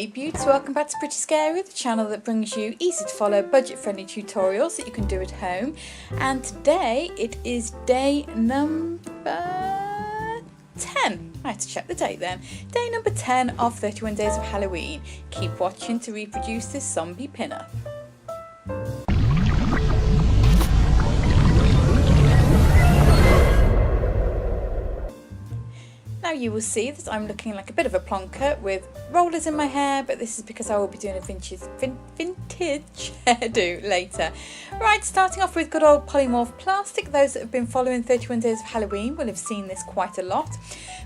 Hey beauties, welcome back to Pretty Scary, the channel that brings you easy to follow budget friendly tutorials that you can do at home. And today it is day number 10. I had to check the date then. Day number 10 of 31 Days of Halloween. Keep watching to reproduce this zombie pin-up. Now you will see that I'm looking like a bit of a plonker with rollers in my hair, but this is because I will be doing a vintage hairdo later. Right, starting off with good old Polymorph plastic. Those that have been following 31 Days of Halloween will have seen this quite a lot.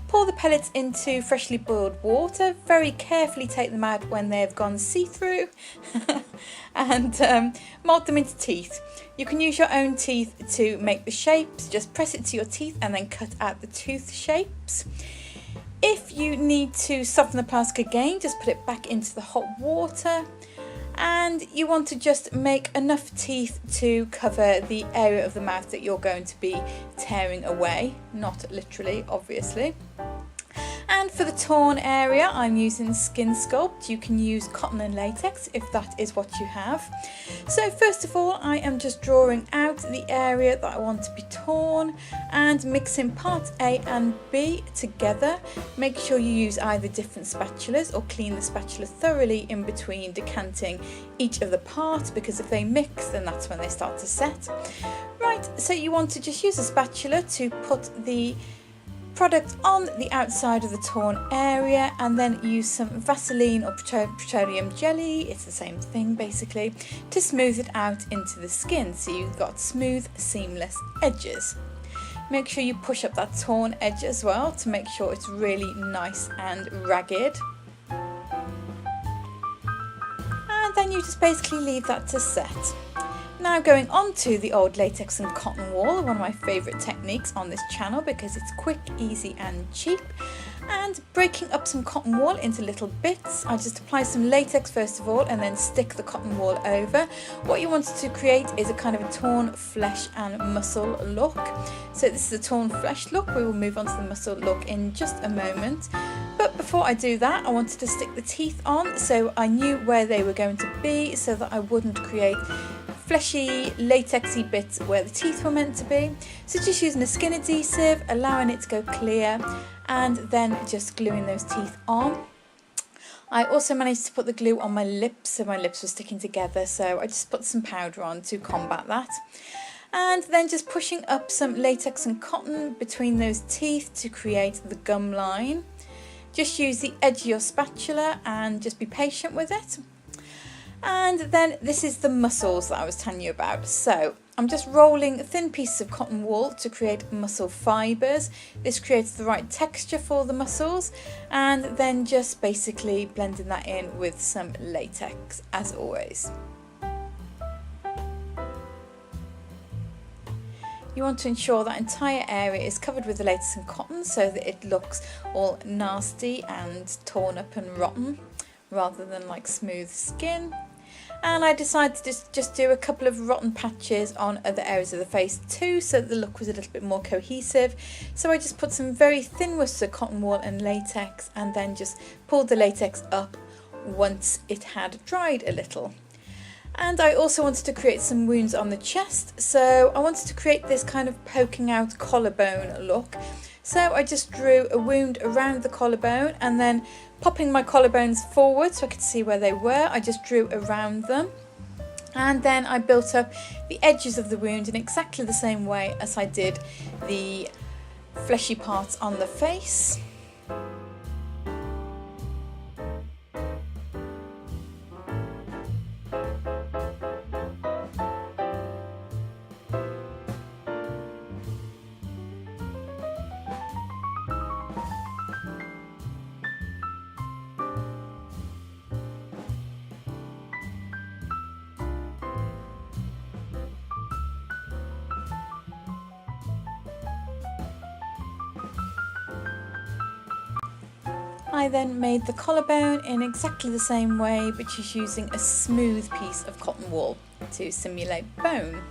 Pour the pellets into freshly boiled water, very carefully take them out when they have gone see-through and mould them into teeth. You can use your own teeth to make the shapes, just press it to your teeth and then cut out the tooth shapes. If you need to soften the plastic again, just put it back into the hot water. And you want to just make enough teeth to cover the area of the mouth that you're going to be tearing away, not literally, obviously. And for the torn area, I'm using Skin Sculpt. You can use cotton and latex if that is what you have. So first of all, I am just drawing out the area that I want to be torn and mixing parts A and B together. Make sure you use either different spatulas or clean the spatula thoroughly in between decanting each of the parts, because if they mix, then that's when they start to set. Right, so you want to just use a spatula to put the product on the outside of the torn area and then use some Vaseline or petroleum jelly, it's the same thing basically, to smooth it out into the skin so you've got smooth, seamless edges. Make sure you push up that torn edge as well to make sure it's really nice and ragged. And then you just basically leave that to set. Now going on to the old latex and cotton wool, one of my favourite techniques on this channel because it's quick, easy and cheap. And breaking up some cotton wool into little bits, I just apply some latex first of all and then stick the cotton wool over. What you wanted to create is a kind of a torn flesh and muscle look. So this is a torn flesh look. We will move on to the muscle look in just a moment. But before I do that, I wanted to stick the teeth on so I knew where they were going to be so that I wouldn't create fleshy, latexy bits where the teeth were meant to be. So just using a skin adhesive, allowing it to go clear, and then just gluing those teeth on. I also managed to put the glue on my lips, so my lips were sticking together, so I just put some powder on to combat that. And then just pushing up some latex and cotton between those teeth to create the gum line. Just use the edge of your spatula and just be patient with it. And then this is the muscles that I was telling you about. So I'm just rolling thin pieces of cotton wool to create muscle fibres. This creates the right texture for the muscles, and then just basically blending that in with some latex as always. You want to ensure that entire area is covered with the latex and cotton so that it looks all nasty and torn up and rotten rather than like smooth skin. And I decided to just do a couple of rotten patches on other areas of the face too, so that the look was a little bit more cohesive. So I just put some very thin wisps of cotton wool and latex and then just pulled the latex up once it had dried a little. And I also wanted to create some wounds on the chest, so I wanted to create this kind of poking out collarbone look. So I just drew a wound around the collarbone and then popping my collarbones forward so I could see where they were, I just drew around them. And then I built up the edges of the wound in exactly the same way as I did the fleshy parts on the face. I then made the collarbone in exactly the same way, but just using a smooth piece of cotton wool to simulate bone.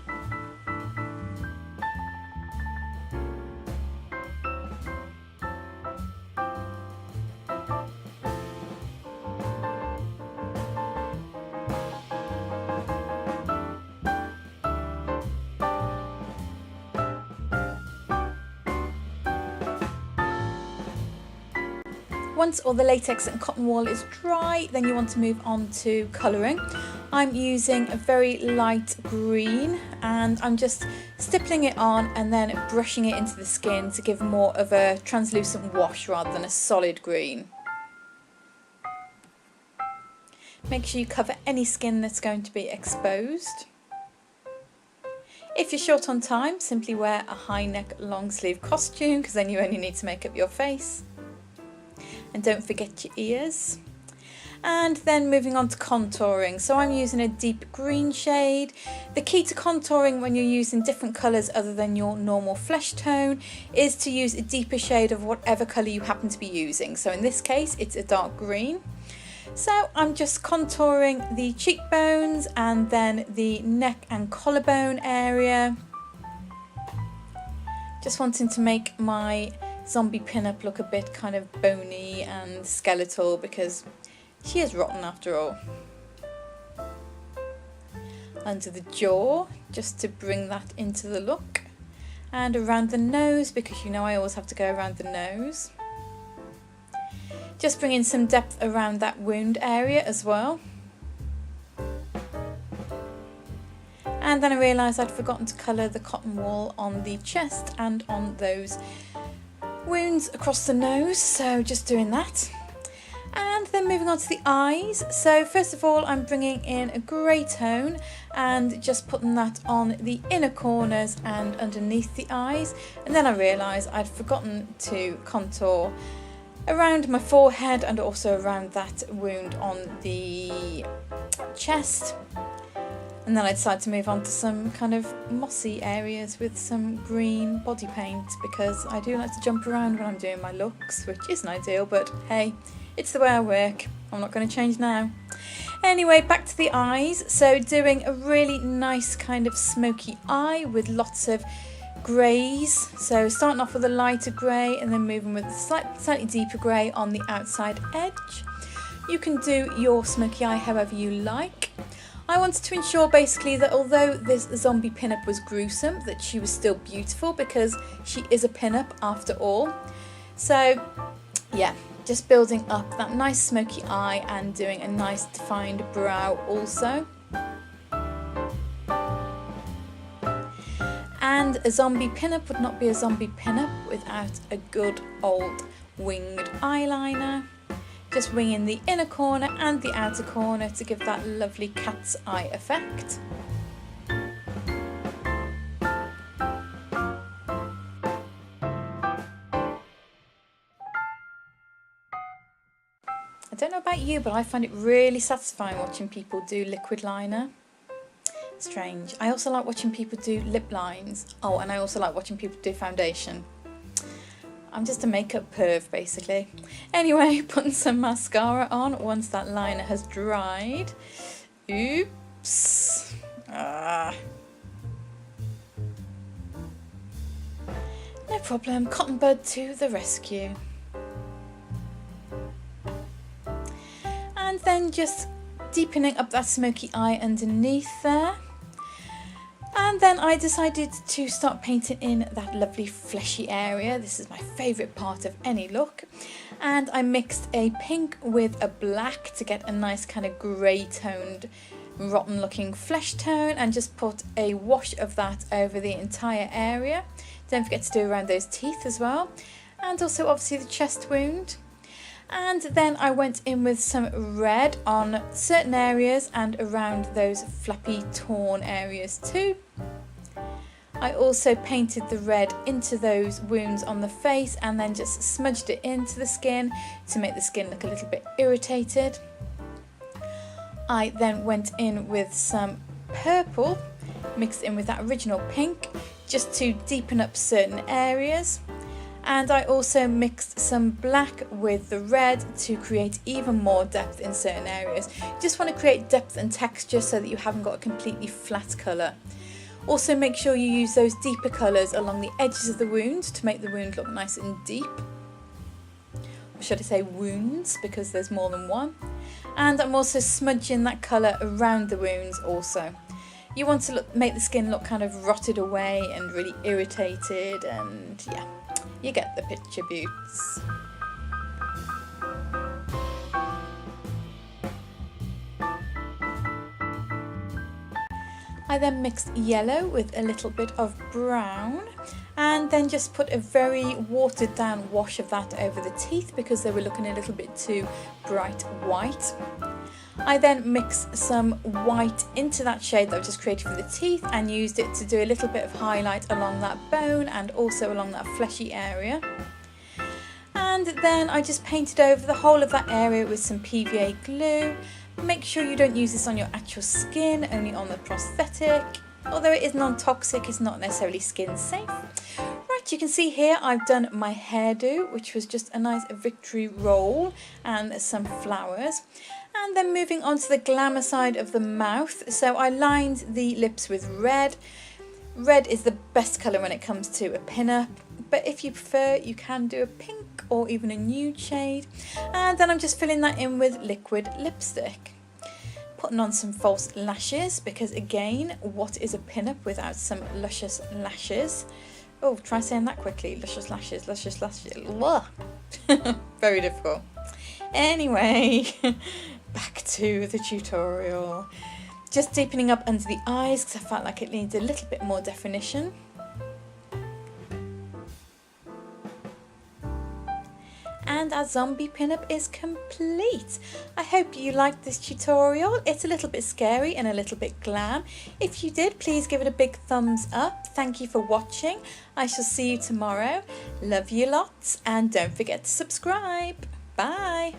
Once all the latex and cotton wool is dry, then you want to move on to colouring. I'm using a very light green and I'm just stippling it on and then brushing it into the skin to give more of a translucent wash rather than a solid green. Make sure you cover any skin that's going to be exposed. If you're short on time, simply wear a high neck long sleeve costume because then you only need to make up your face. And don't forget your ears. And then moving on to contouring. So I'm using a deep green shade. The key to contouring when you're using different colours other than your normal flesh tone is to use a deeper shade of whatever colour you happen to be using. So in this case, it's a dark green. So I'm just contouring the cheekbones and then the neck and collarbone area. Just wanting to make my zombie pin-up look a bit kind of bony and skeletal because she is rotten after all. Under the jaw, just to bring that into the look. And around the nose, because you know I always have to go around the nose. Just bring in some depth around that wound area as well. And then I realised I'd forgotten to colour the cotton wool on the chest and on those wounds across the nose, so just doing that. And then moving on to the eyes. So first of all, I'm bringing in a grey tone and just putting that on the inner corners and underneath the eyes. And then I realised I'd forgotten to contour around my forehead and also around that wound on the chest. And then I decided to move on to some kind of mossy areas with some green body paint because I do like to jump around when I'm doing my looks, which isn't ideal, but hey, it's the way I work. I'm not going to change now. Anyway, back to the eyes. So doing a really nice kind of smoky eye with lots of greys. So starting off with a lighter grey and then moving with a slightly deeper grey on the outside edge. You can do your smoky eye however you like. I wanted to ensure basically that although this zombie pin-up was gruesome, that she was still beautiful because she is a pin-up after all. So yeah, just building up that nice smoky eye and doing a nice defined brow also. And a zombie pin-up would not be a zombie pin-up without a good old winged eyeliner. Just winging the inner corner and the outer corner to give that lovely cat's eye effect. I don't know about you, but I find it really satisfying watching people do liquid liner. Strange. I also like watching people do lip lines. Oh, and I also like watching people do foundation. I'm just a makeup perv basically. Anyway, putting some mascara on once that liner has dried. Oops. No problem, cotton bud to the rescue. And then just deepening up that smoky eye underneath there. And then I decided to start painting in that lovely fleshy area. This is my favourite part of any look. And I mixed a pink with a black to get a nice kind of grey toned, rotten looking flesh tone, and just put a wash of that over the entire area. Don't forget to do around those teeth as well. And also obviously the chest wound. And then I went in with some red on certain areas and around those flappy torn areas too. I also painted the red into those wounds on the face and then just smudged it into the skin to make the skin look a little bit irritated. I then went in with some purple mixed in with that original pink just to deepen up certain areas. And I also mixed some black with the red to create even more depth in certain areas. You just want to create depth and texture so that you haven't got a completely flat colour. Also make sure you use those deeper colours along the edges of the wound to make the wound look nice and deep. Or should I say wounds, because there's more than one. And I'm also smudging that colour around the wounds also. You want to make the skin look kind of rotted away and really irritated, and yeah. You get the picture, beauts. I then mixed yellow with a little bit of brown and then just put a very watered down wash of that over the teeth because they were looking a little bit too bright white. I then mixed some white into that shade that I've just created for the teeth and used it to do a little bit of highlight along that bone and also along that fleshy area. And then I just painted over the whole of that area with some PVA glue. Make sure you don't use this on your actual skin, only on the prosthetic. Although it is non-toxic, it's not necessarily skin safe. Right, you can see here I've done my hairdo, which was just a nice victory roll and some flowers. And then moving on to the glamour side of the mouth. So I lined the lips with red. Red is the best colour when it comes to a pin-up, but if you prefer you can do a pink or even a nude shade. And then I'm just filling that in with liquid lipstick. Putting on some false lashes because again, what is a pin-up without some luscious lashes? Oh, try saying that quickly. Luscious lashes, luscious lashes. Very difficult. Anyway, back to the tutorial. Just deepening up under the eyes because I felt like it needs a little bit more definition. And our zombie pinup is complete. I hope you liked this tutorial. It's a little bit scary and a little bit glam. If you did, please give it a big thumbs up. Thank you for watching. I shall see you tomorrow. Love you lots and don't forget to subscribe. Bye.